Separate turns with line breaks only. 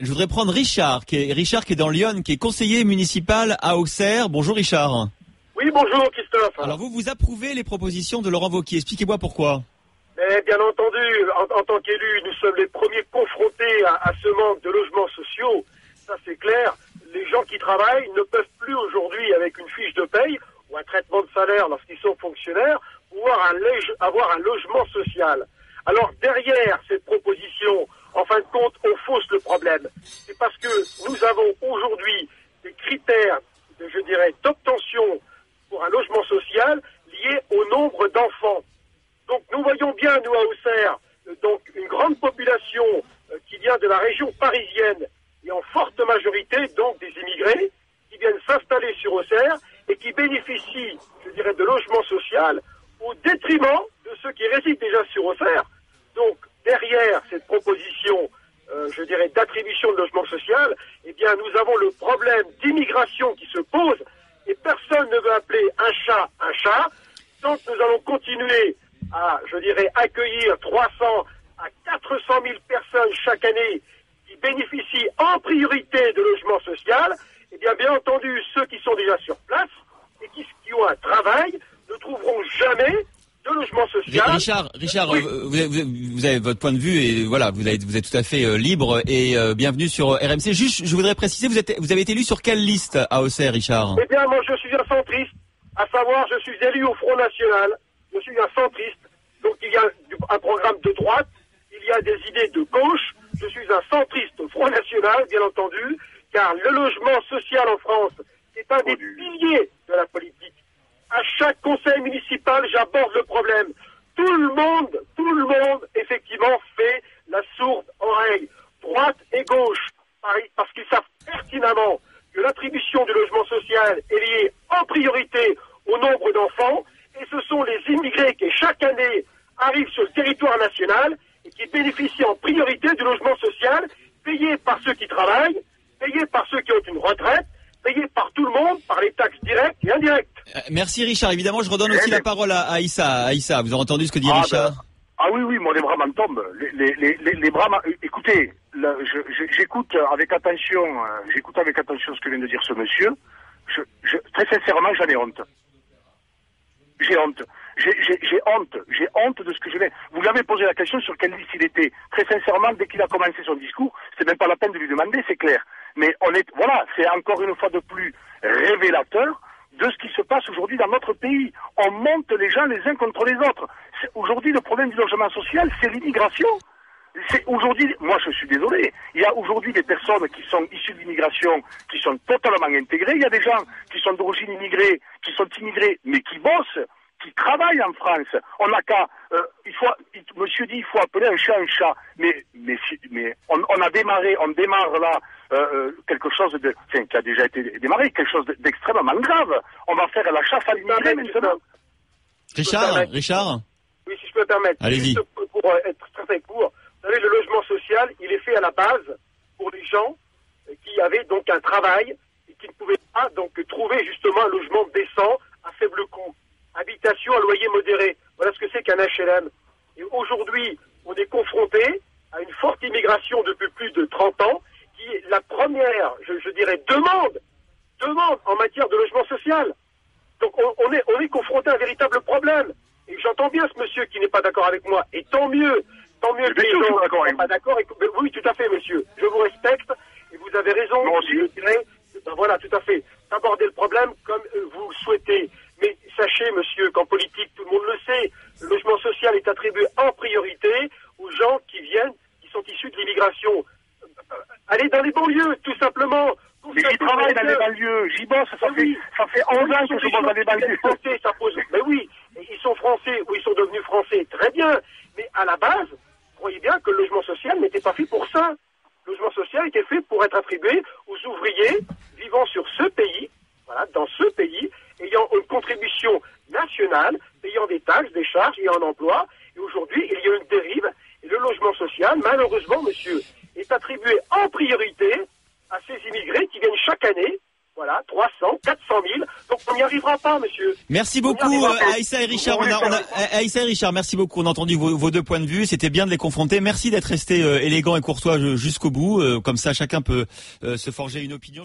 Je voudrais prendre Richard qui est dans Lyon, qui est conseiller municipal à Auxerre. Bonjour Richard.
Oui, bonjour Christophe.
Alors vous approuvez les propositions de Laurent Wauquiez. Expliquez-moi pourquoi.
Bien entendu, en tant qu'élus, nous sommes les premiers confrontés à ce manque de logements sociaux. Ça c'est clair. Les gens qui travaillent ne peuvent plus aujourd'hui, avec une fiche de paye ou un traitement de salaire lorsqu'ils sont fonctionnaires, pouvoir avoir un logement social. Alors derrière cette proposition, en fin de compte, on fausse le problème. C'est parce que nous avons aujourd'hui des critères, d'obtention pour un logement social liés au nombre d'enfants. Donc nous voyons bien, nous à Auxerre, donc une grande population qui vient de la région parisienne et en forte majorité donc des immigrés qui viennent s'installer sur Auxerre et qui bénéficient, de logement social au détriment de ceux qui résident déjà sur Auxerre. Donc derrière cette proposition, d'attribution de logement social, eh bien nous avons le problème d'immigration qui se pose et personne ne veut appeler un chat. Donc nous allons continuer à, accueillir 300 à 400 000 personnes chaque année qui bénéficient en priorité de logement social. Eh bien entendu, ceux qui sont déjà sur place et qui ont un travail ne trouveront jamais de logement social.
Richard,
oui.
Vous avez votre point de vue et voilà, vous êtes tout à fait libre et bienvenue sur RMC. Juste, je voudrais préciser, vous avez été élu sur quelle liste à Auxerre, Richard?
Eh bien, moi, je suis un centriste. À savoir, je suis élu au Front National. Je suis un centriste. Donc, il y a un programme de droite. Il y a des idées de gauche. Je suis un centriste au Front National, bien entendu, car le logement social en France est un des piliers de la politique. À chaque conseil municipal, j'aborde le problème. Tout le monde, effectivement, fait la sourde oreille. Droite et gauche, parce qu'ils savent pertinemment que l'attribution du logement social est liée en priorité au nombre d'enfants, et ce sont les immigrés qui, chaque année, arrivent sur le territoire national et qui bénéficient en priorité du logement social, payé par ceux qui travaillent, payé par ceux qui ont une retraite, payé par tout le monde, par les taxes directes et indirectes.
Merci Richard. Évidemment, je redonne aussi la parole à Aïssa. Aïssa, vous avez entendu ce que dit Richard?
Oui, moi les bras m'en tombent. Les bras écoutez, j'écoute avec attention ce que vient de dire ce monsieur. Très sincèrement, j'en ai honte. J'ai honte. J'ai honte de ce que je vais. Vous lui avez posé la question sur quelle liste il était. Très sincèrement, dès qu'il a commencé son discours, c'est même pas la peine de lui demander, c'est clair. Mais c'est encore une fois de plus révélateur de ce qui se passe aujourd'hui dans notre pays. On monte les gens les uns contre les autres. Aujourd'hui, le problème du logement social, c'est l'immigration. Aujourd'hui, moi je suis désolé, il y a aujourd'hui des personnes qui sont issues de l'immigration, qui sont totalement intégrées. Il y a des gens qui sont d'origine immigrée, qui sont immigrés, mais qui bossent, qui travaillent en France. On n'a qu'à, monsieur dit, il faut appeler un chat un chat. Mais on démarre là quelque chose qui a déjà été démarré, quelque chose d'extrêmement grave. On va faire la chasse à l'immigré maintenant.
Richard.
Oui, si je peux me permettre.
Allez-y.
Juste pour être très court, vous savez, le logement social, il est fait à la base pour les gens qui avaient donc un travail et qui ne pouvaient pas donc trouver justement un logement décent à faible coût. Habitation à loyer modéré. Voilà ce que c'est qu'un HLM. Et aujourd'hui, on est confronté à une forte immigration depuis plus de 30 ans qui est la première, demande en matière de logement social. Donc on est confronté à un véritable problème. Et j'entends bien ce monsieur qui n'est pas d'accord avec moi. Et tant mieux que les gens ne soient pas d'accord. Oui, tout à fait, monsieur. Je vous respecte et vous avez raison.
Moi aussi.
Voilà, tout à fait. Aborder le problème comme vous le souhaitez. Mais sachez, monsieur, qu'en politique, tout le monde le sait, le logement social est attribué en priorité aux gens qui sont issus de l'immigration. Allez dans les banlieues, tout simplement.
Mais j'y travaille dans les banlieues, j'y bosse, ça fait 11 ans que je bosse dans les banlieues.
Français, ça pose. Mais oui, ils sont français ou ils sont devenus français, très bien. Mais à la base, croyez bien que le logement social n'était pas fait pour ça. Le logement social était fait pour être attribué aux ouvriers vivant sur ce pays, dans ce pays, ayant une contribution nationale, payant des taxes, des charges, ayant un emploi. Et aujourd'hui, il y a une dérive. Et le logement social, malheureusement, monsieur, est attribué en priorité à ces immigrés qui viennent chaque année Voilà, 300, 400 000. Donc on n'y arrivera pas, monsieur.
Merci beaucoup, Aïssa et Richard. Aïssa et Richard, merci beaucoup. On a entendu vos deux points de vue. C'était bien de les confronter. Merci d'être resté élégant et courtois jusqu'au bout. Comme ça, chacun peut se forger une opinion.